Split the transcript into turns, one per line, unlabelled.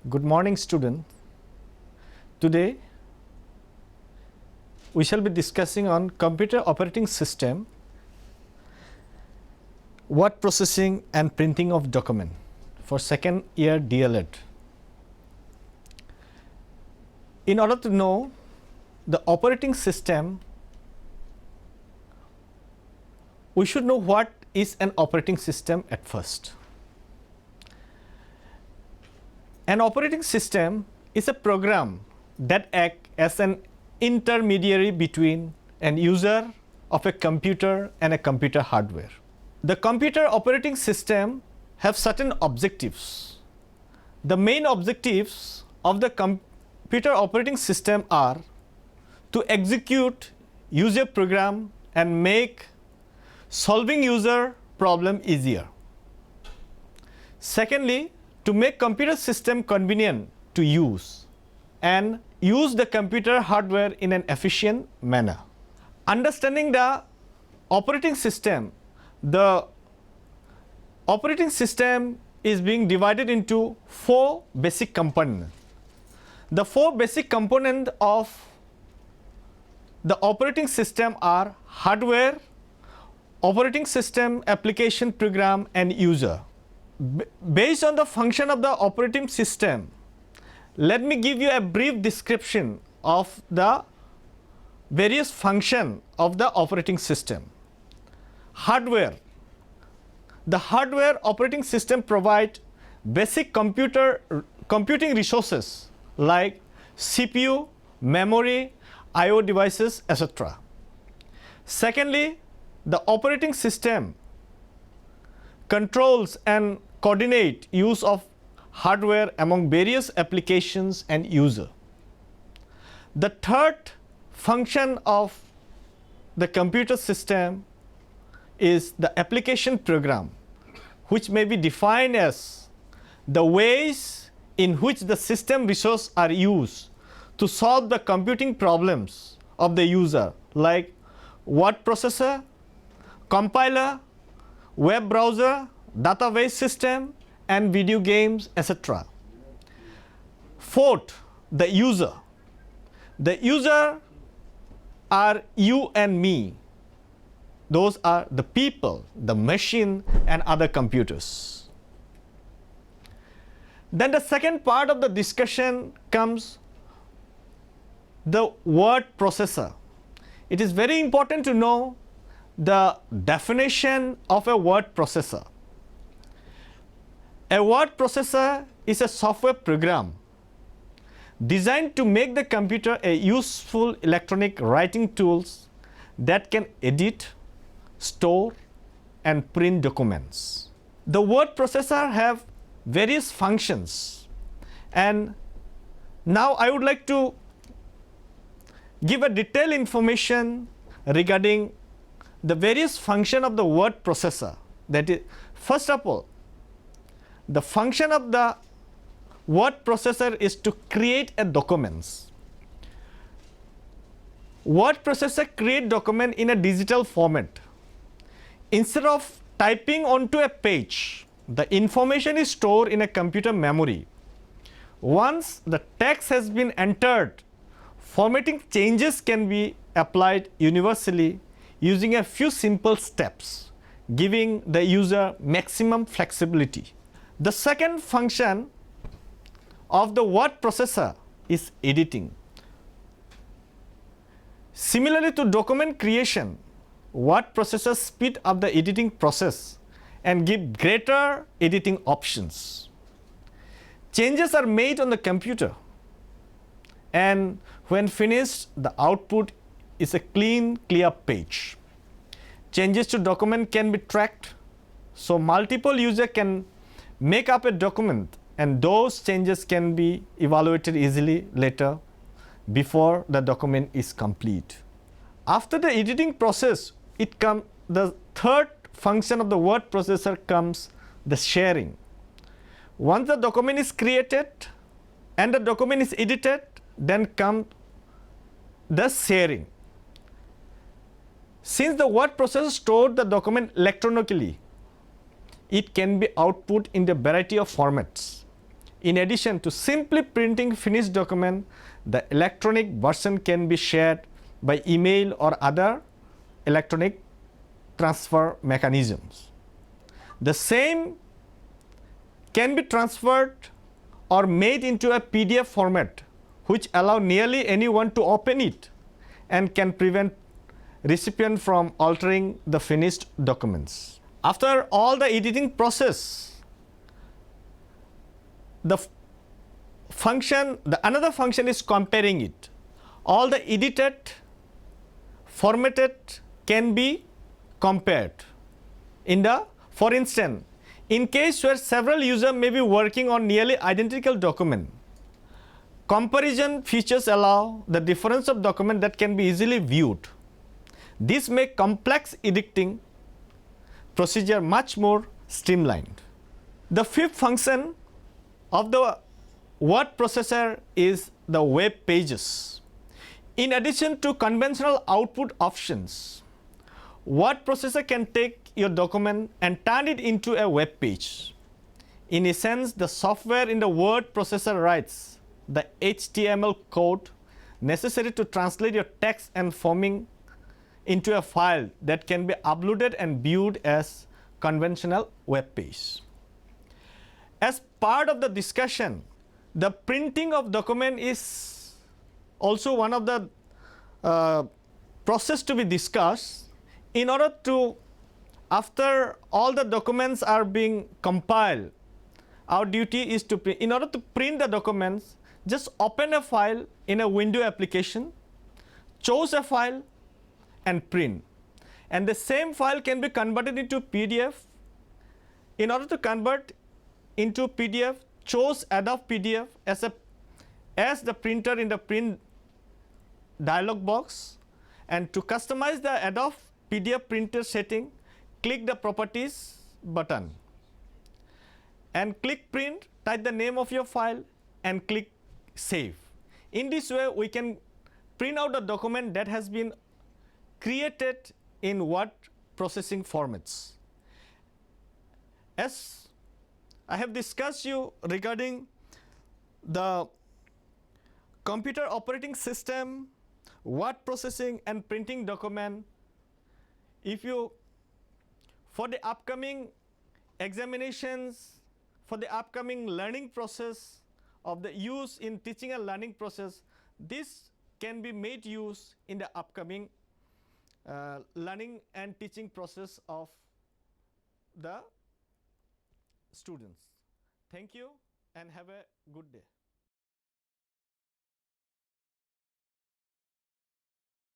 Good morning, students. Today we shall be discussing on computer operating system, word processing and printing of document for second year DLED. In order to know the operating system, we should know what is an operating system at first. An operating system is a program that acts as an intermediary between an user of a computer and a computer hardware. The computer operating system have certain objectives. The main objectives of the computer operating system are to execute user program and make solving user problem easier. Secondly, to make computer system convenient to use and use the computer hardware in an efficient manner. Understanding the operating system, the operating system is being divided into four basic components. The four basic components of the operating system are hardware, operating system, application, program and user. Based on the function of the operating system, let me give you a brief description of the various functions of the operating system. Hardware. The hardware operating system provides basic computing resources like CPU, memory, I/O devices, etc. Secondly, the operating system controls and coordinate use of hardware among various applications and user. The third function of the computer system is the application program, which may be defined as the ways in which the system resources are used to solve the computing problems of the user, like word processor, compiler, web browser, database system and video games, etc. Fourth, the user. The user are you and me. Those are the people, the machine and other computers. Then the second part of the discussion comes the word processor. It is very important to know the definition of a word processor. A word processor is a software program designed to make the computer a useful electronic writing tools that can edit, store and print documents. The word processor have various functions, and now I would like to give a detailed information regarding the various function of the word processor. That is, first of all, the function of the word processor is to create a documents. Word processor create document in a digital format. Instead of typing onto a page, the information is stored in a computer memory. Once the text has been entered, formatting changes can be applied universally using a few simple steps, giving the user maximum flexibility. The second function of the word processor is editing. Similarly to document creation, word processors speed up the editing process and give greater editing options. Changes are made on the computer, and when finished, the output is a clean, clear page. Changes to document can be tracked, so multiple users can make up a document and those changes can be evaluated easily later before the document is complete. After the editing process, the third function of the word processor comes the sharing. Once the document is created and the document is edited, then comes the sharing. Since the word processor stored the document electronically, it can be output in the variety of formats. In addition to simply printing finished document, the electronic version can be shared by email or other electronic transfer mechanisms. The same can be transferred or made into a PDF format, which allow nearly anyone to open it and can prevent recipient from altering the finished documents. After all the editing process, the another function is comparing it. All the edited, formatted can be compared. For instance, in case where several users may be working on nearly identical document, comparison features allow the difference of document that can be easily viewed. This makes complex editing procedure much more streamlined. The fifth function of the word processor is the web pages. In addition to conventional output options, word processor can take your document and turn it into a web page. In essence, the software in the word processor writes the HTML code necessary to translate your text and formatting into a file that can be uploaded and viewed as conventional web page. As part of the discussion, the printing of document is also one of the process to be discussed. In order to, after all the documents are being compiled, our duty is to print. In order to print the documents, just open a file in a window application, choose a file and print. And the same file can be converted into PDF. In order to convert into PDF, choose Adobe PDF as the printer in the print dialog box. And to customize the Adobe PDF printer setting, click the Properties button and click Print, type the name of your file and click Save. In this way, we can print out a document that has been created in word processing formats. As I have discussed you regarding the computer operating system, word processing and printing document, for the upcoming examinations, for the upcoming learning process of the use in teaching and learning process, this can be made use in the upcoming learning and teaching process of the students. Thank you and have a good day.